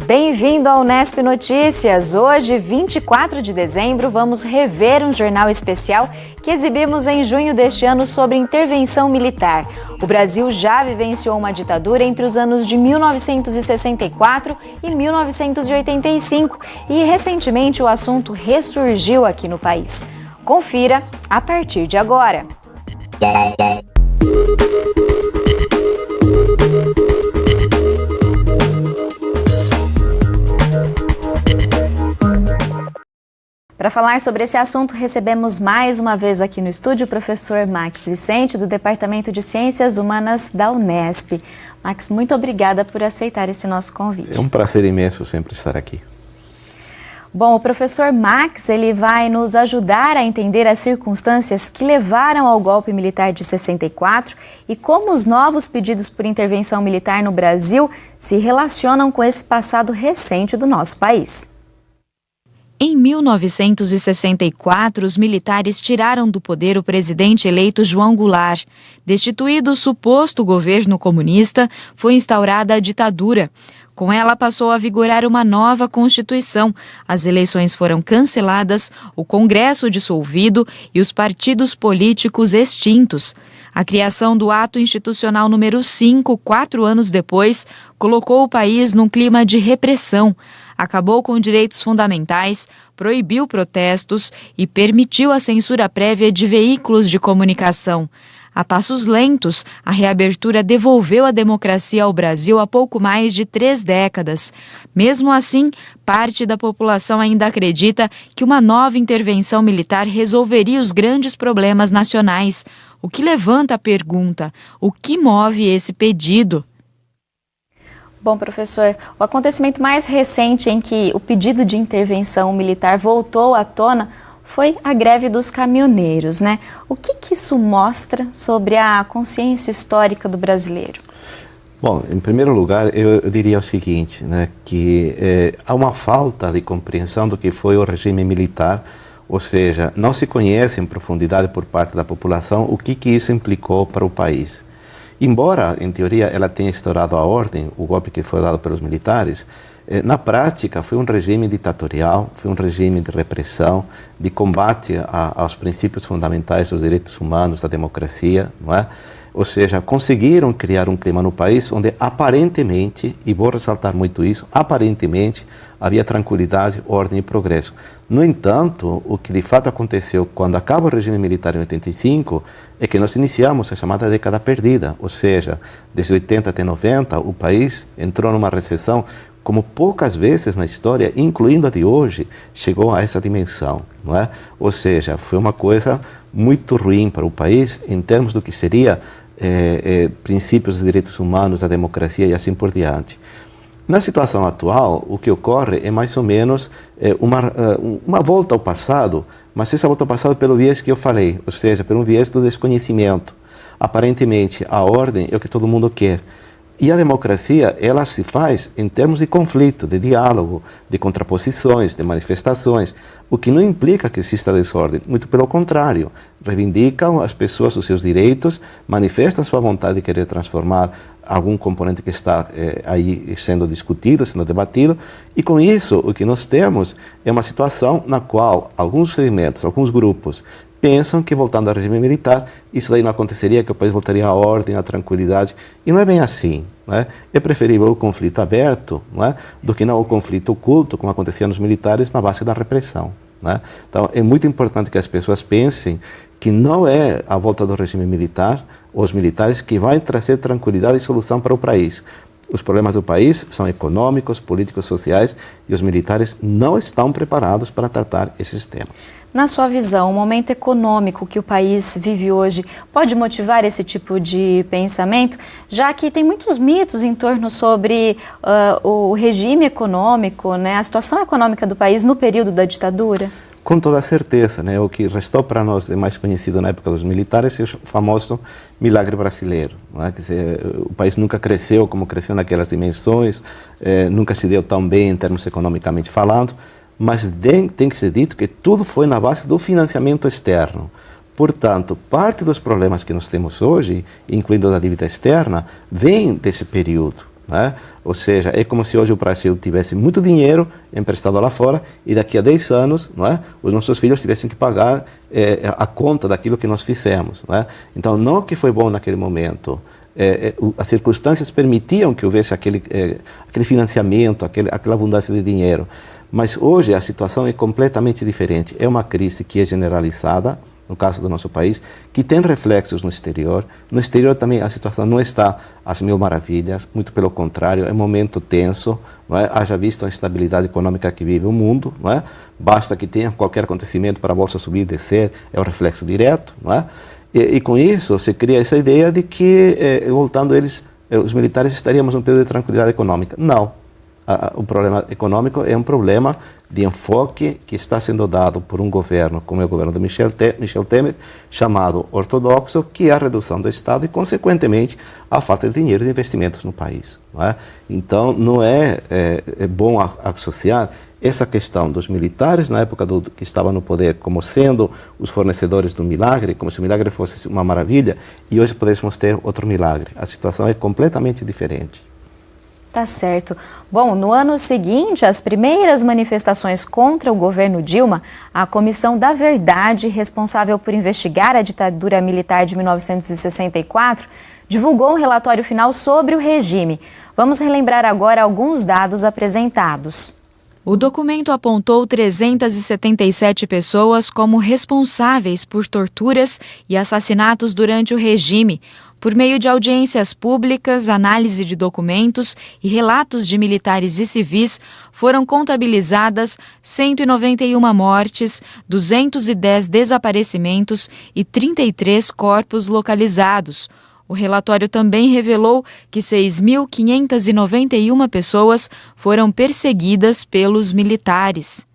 Bem-vindo ao Unesp Notícias. Hoje, 24 de dezembro, vamos rever um jornal especial que exibimos em junho deste ano sobre intervenção militar. O Brasil já vivenciou uma ditadura entre os anos de 1964 e 1985 e, recentemente, o assunto ressurgiu aqui no país. Confira a partir de agora. Para falar sobre esse assunto, recebemos mais uma vez aqui no estúdio o professor Max Vicente, do Departamento de Ciências Humanas da Unesp. Max, muito obrigada por aceitar esse nosso convite. É um prazer imenso sempre estar aqui. Bom, o professor Max, ele vai nos ajudar a entender as circunstâncias que levaram ao golpe militar de 64 e como os novos pedidos por intervenção militar no Brasil se relacionam com esse passado recente do nosso país. Em 1964, os militares tiraram do poder o presidente eleito João Goulart. Destituído o suposto governo comunista, foi instaurada a ditadura. Com ela passou a vigorar uma nova Constituição. As eleições foram canceladas, o Congresso dissolvido e os partidos políticos extintos. A criação do Ato Institucional número 5, 4 anos depois, colocou o país num clima de repressão. Acabou com direitos fundamentais, proibiu protestos e permitiu a censura prévia de veículos de comunicação. A passos lentos, a reabertura devolveu a democracia ao Brasil há pouco mais de 3 décadas. Mesmo assim, parte da população ainda acredita que uma nova intervenção militar resolveria os grandes problemas nacionais. O que levanta a pergunta: o que move esse pedido? Bom, professor, o acontecimento mais recente em que o pedido de intervenção militar voltou à tona foi a greve dos caminhoneiros, né? O que isso mostra sobre a consciência histórica do brasileiro? Bom, em primeiro lugar, eu diria o seguinte, né, que há uma falta de compreensão do que foi o regime militar, ou seja, não se conhece em profundidade por parte da população o que isso implicou para o país. Embora, em teoria, ela tenha instaurado a ordem, o golpe que foi dado pelos militares, na prática foi um regime ditatorial, foi um regime de repressão, de combate aos princípios fundamentais dos direitos humanos, da democracia, não é? Ou seja, conseguiram criar um clima no país onde aparentemente, e vou ressaltar muito isso, aparentemente havia tranquilidade, ordem e progresso. No entanto, o que de fato aconteceu quando acaba o regime militar em 85 é que nós iniciamos a chamada década perdida, ou seja, desde 80 até 90 o país entrou numa recessão como poucas vezes na história, incluindo a de hoje, chegou a essa dimensão, não é? Ou seja, foi uma coisa muito ruim para o país em termos do que seria princípios dos direitos humanos, da democracia e assim por diante. Na situação atual, o que ocorre é mais ou menos uma volta ao passado, mas essa volta ao passado pelo viés que eu falei, ou seja, pelo viés do desconhecimento. Aparentemente, a ordem é o que todo mundo quer. E a democracia, ela se faz em termos de conflito, de diálogo, de contraposições, de manifestações, o que não implica que exista desordem, muito pelo contrário. Reivindicam as pessoas os seus direitos, manifestam sua vontade de querer transformar algum componente que está aí sendo discutido, sendo debatido, e com isso o que nós temos é uma situação na qual alguns segmentos, alguns grupos, pensam que voltando ao regime militar, isso daí não aconteceria, que o país voltaria à ordem, à tranquilidade, e não é bem assim, né? É preferível o conflito aberto, não é, do que não o conflito oculto, como acontecia nos militares, na base da repressão, né? Então é muito importante que as pessoas pensem que não é a volta do regime militar, os militares, que vai trazer tranquilidade e solução para o país. Os problemas do país são econômicos, políticos, sociais, e os militares não estão preparados para tratar esses temas. Na sua visão, o momento econômico que o país vive hoje pode motivar esse tipo de pensamento, já que tem muitos mitos em torno sobre o regime econômico, né, a situação econômica do país no período da ditadura? Com toda certeza, né? O que restou para nós de mais conhecido na época dos militares é o famoso milagre brasileiro, não é? Quer dizer, o país nunca cresceu como cresceu naquelas dimensões, nunca se deu tão bem em termos economicamente falando, mas tem que ser dito que tudo foi na base do financiamento externo. Portanto, parte dos problemas que nós temos hoje, incluindo a dívida externa, vem desse período. né? Ou seja, é como se hoje o Brasil tivesse muito dinheiro emprestado lá fora e daqui a 10 anos, não é, os nossos filhos tivessem que pagar a conta daquilo que nós fizemos. Não é? Então, não que foi bom naquele momento, as circunstâncias permitiam que houvesse aquele financiamento, aquela abundância de dinheiro, mas hoje a situação é completamente diferente. É uma crise que é generalizada, no caso do nosso país, que tem reflexos no exterior. No exterior também a situação não está às mil maravilhas, muito pelo contrário, é um momento tenso, não é? Haja visto a instabilidade econômica que vive o mundo, não é? Basta que tenha qualquer acontecimento para a bolsa subir e descer, é o reflexo direto, não é? E com isso se cria essa ideia de que, voltando eles, os militares estaríamos num período de tranquilidade econômica. Não. O problema econômico é um problema de enfoque que está sendo dado por um governo, como é o governo de Michel Temer, chamado ortodoxo, que é a redução do Estado e, consequentemente, a falta de dinheiro e de investimentos no país. Não é? Então, não é bom associar essa questão dos militares, na época que estavam no poder, como sendo os fornecedores do milagre, como se o milagre fosse uma maravilha, e hoje pudéssemos ter outro milagre. A situação é completamente diferente. Tá certo. Bom, no ano seguinte, as primeiras manifestações contra o governo Dilma, a Comissão da Verdade, responsável por investigar a ditadura militar de 1964, divulgou um relatório final sobre o regime. Vamos relembrar agora alguns dados apresentados. O documento apontou 377 pessoas como responsáveis por torturas e assassinatos durante o regime, por meio de audiências públicas, análise de documentos e relatos de militares e civis, foram contabilizadas 191 mortes, 210 desaparecimentos e 33 corpos localizados. O relatório também revelou que 6.591 pessoas foram perseguidas pelos militares.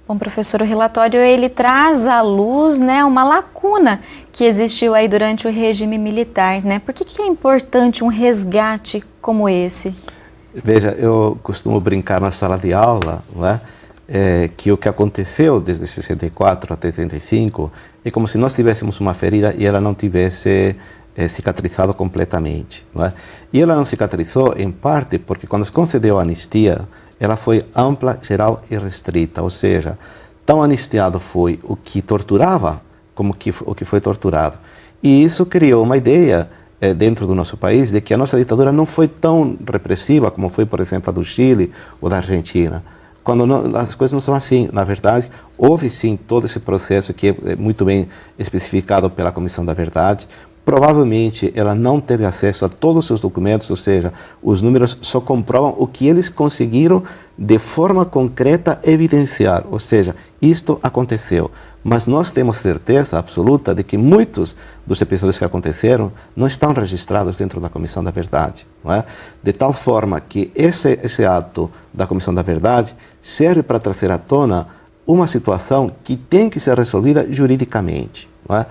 Bom, professor, o relatório ele traz à luz, uma lacuna que existiu aí durante o regime militar, Por que é importante um resgate como esse? Veja, eu costumo brincar na sala de aula, que o que aconteceu desde 64 até 85 é como se nós tivéssemos uma ferida e ela não tivesse cicatrizado completamente. E ela não cicatrizou, em parte, porque quando se concedeu a anistia, ela foi ampla, geral e restrita, ou seja, tão anistiado foi o que torturava como o que foi torturado. E isso criou uma ideia dentro do nosso país de que a nossa ditadura não foi tão repressiva como foi, por exemplo, a do Chile ou da Argentina. Quando não, as coisas não são assim. Na verdade, houve sim todo esse processo que é muito bem especificado pela Comissão da Verdade. Provavelmente ela não teve acesso a todos os seus documentos, ou seja, os números só comprovam o que eles conseguiram de forma concreta evidenciar, ou seja, isto aconteceu. Mas nós temos certeza absoluta de que muitos dos episódios que aconteceram não estão registrados dentro da Comissão da Verdade. Não é? De tal forma que esse ato da Comissão da Verdade serve para trazer à tona uma situação que tem que ser resolvida juridicamente. Não é?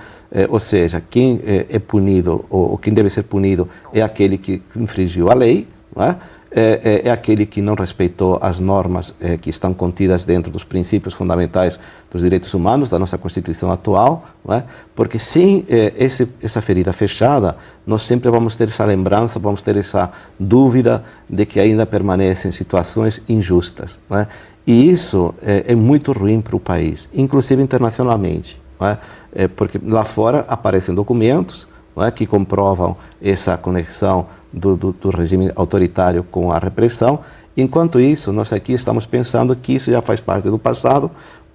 Ou seja, quem é punido, ou quem deve ser punido, é aquele que infringiu a lei, não é? É aquele que não respeitou as normas que estão contidas dentro dos princípios fundamentais dos direitos humanos da nossa Constituição atual, não é? Porque sem essa ferida fechada, nós sempre vamos ter essa lembrança, vamos ter essa dúvida de que ainda permanecem situações injustas. Não é? E isso é muito ruim para o país, inclusive internacionalmente. Não é? Porque lá fora aparecem documentos, não é, que comprovam essa conexão do regime autoritário com a repressão. Enquanto isso, nós aqui estamos pensando que isso já faz parte do passado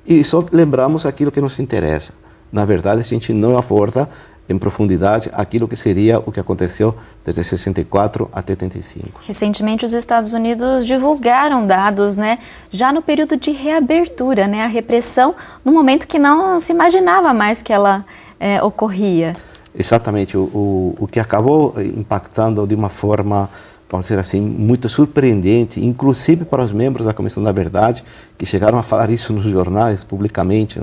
e só lembramos aquilo que nos interessa. Na verdade, a gente não aborda em profundidade aquilo que seria o que aconteceu desde 64 até 85. Recentemente, os Estados Unidos divulgaram dados, já no período de reabertura, a repressão, no momento que não se imaginava mais que ela ocorria. Exatamente, o que acabou impactando de uma forma, vamos dizer assim, muito surpreendente, inclusive para os membros da Comissão da Verdade, que chegaram a falar isso nos jornais, publicamente,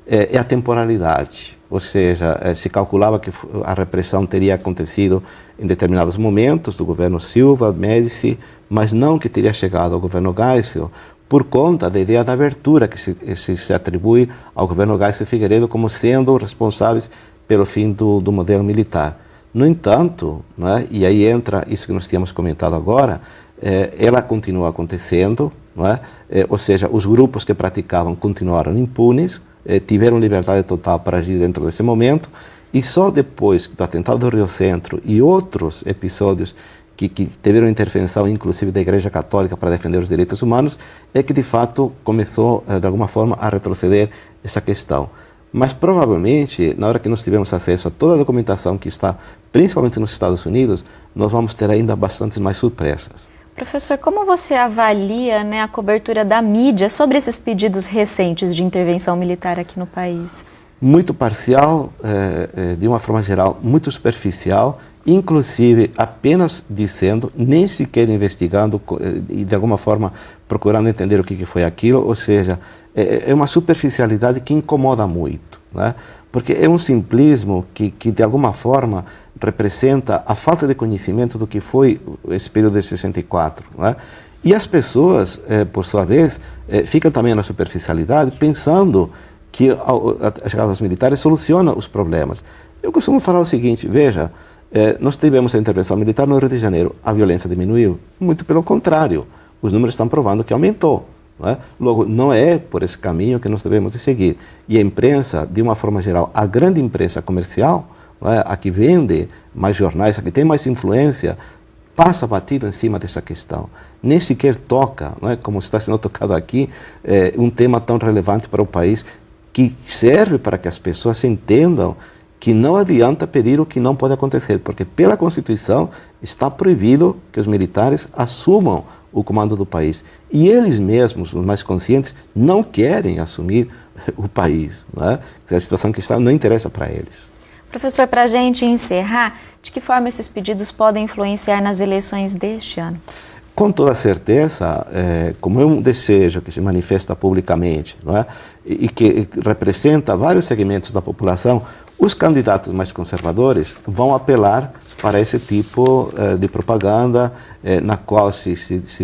é a temporalidade. Ou seja, se calculava que a repressão teria acontecido em determinados momentos do governo Silva, Médici, mas não que teria chegado ao governo Geisel, por conta da ideia da abertura que se atribui ao governo Geisel e Figueiredo como sendo responsáveis pelo fim do modelo militar. No entanto, né, e aí entra isso que nós tínhamos comentado agora, ela continua acontecendo, não é? Ou seja, os grupos que praticavam continuaram impunes, tiveram liberdade total para agir dentro desse momento, e só depois do atentado do Rio Centro e outros episódios que tiveram intervenção, inclusive da Igreja Católica, para defender os direitos humanos, é que de fato começou, de alguma forma, a retroceder essa questão. Mas provavelmente, na hora que nós tivermos acesso a toda a documentação que está, principalmente nos Estados Unidos, nós vamos ter ainda bastantes mais surpresas. Professor, como você avalia, né, a cobertura da mídia sobre esses pedidos recentes de intervenção militar aqui no país? Muito parcial, de uma forma geral, muito superficial, inclusive apenas dizendo, nem sequer investigando e de alguma forma procurando entender o que foi aquilo, ou seja, é uma superficialidade que incomoda muito, né? Porque é um simplismo que de alguma forma representa a falta de conhecimento do que foi esse período de 64, né? E as pessoas, por sua vez, ficam também na superficialidade, pensando que a chegada dos militares soluciona os problemas. Eu costumo falar o seguinte, veja, nós tivemos a intervenção militar no Rio de Janeiro, a violência diminuiu? Muito pelo contrário, os números estão provando que aumentou. Não é? Logo, não é por esse caminho que nós devemos de seguir. E a imprensa, de uma forma geral, a grande imprensa comercial, não é? A que vende mais jornais, a que tem mais influência, passa batido em cima dessa questão. Nem sequer toca, não é? Como está sendo tocado aqui, um tema tão relevante para o país, que serve para que as pessoas entendam que não adianta pedir o que não pode acontecer, porque pela Constituição está proibido que os militares assumam o comando do país. E eles mesmos, os mais conscientes, não querem assumir o país, né? A situação que está não interessa para eles. Professor, para a gente encerrar, de que forma esses pedidos podem influenciar nas eleições deste ano? Com toda certeza, como é um desejo que se manifesta publicamente, não é? E que representa vários segmentos da população, os candidatos mais conservadores vão apelar para esse tipo de propaganda, na qual se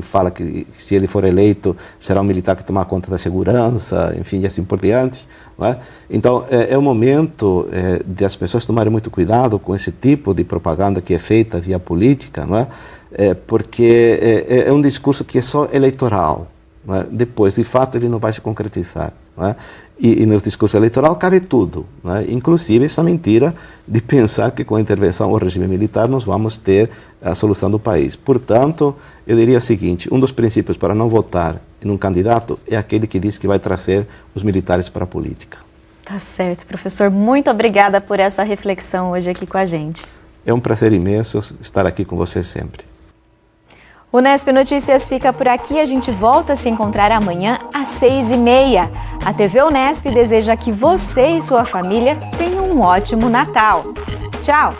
fala que se ele for eleito será um militar que tomar conta da segurança, enfim, e assim por diante. Não é? Então, é o momento de as pessoas tomarem muito cuidado com esse tipo de propaganda que é feita via política, não é? Porque é um discurso que é só eleitoral. Não é? Depois, de fato, ele não vai se concretizar. Não é? E no discurso eleitoral cabe tudo, não é? Inclusive essa mentira de pensar que com a intervenção ao regime militar nós vamos ter a solução do país. Portanto, eu diria o seguinte, um dos princípios para não votar em um candidato é aquele que diz que vai trazer os militares para a política. Tá certo, professor. Muito obrigada por essa reflexão hoje aqui com a gente. É um prazer imenso estar aqui com você sempre. O Unesp Notícias fica por aqui, a gente volta a se encontrar amanhã às 6h30. A TV Unesp deseja que você e sua família tenham um ótimo Natal. Tchau!